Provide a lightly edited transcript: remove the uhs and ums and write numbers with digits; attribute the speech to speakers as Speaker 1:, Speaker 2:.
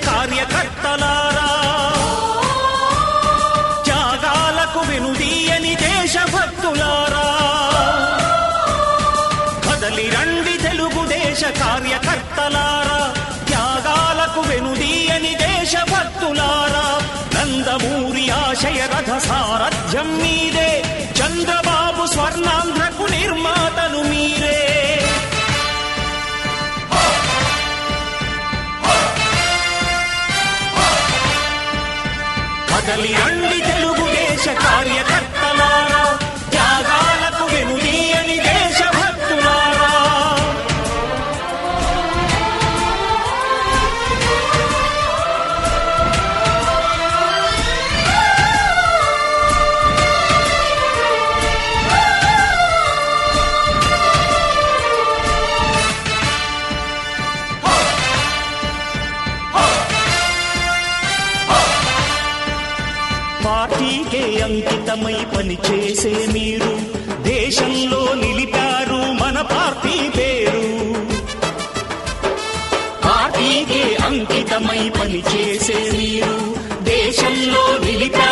Speaker 1: కార్యకర్తలారా, త్యాగాలకు వెనుదీయని దేశభక్తులారా, కదలి రండి తెలుగుదేశ కార్యకర్తలారా, త్యాగాలకు వెనుదీయని దేశభక్తులారా. నందమూరి ఆశయ రథ సారథ్యం మీదే, చంద్రబాబు స్వర్ణాంధ్రకు నిర్మాతలు మీరే. కదలి రండి తెలుగుదేశ కార్యకర్తలారా, త్యాగాలకు వెనుదీయని దేశభక్తులారా. పార్టీకే అంకితమై పనిచేసే మీరు దేశంలో నిలిపారు మన పార్టీ పేరు. పార్టీకే అంకితమై పనిచేసే మీరు దేశంలో నిలిపారు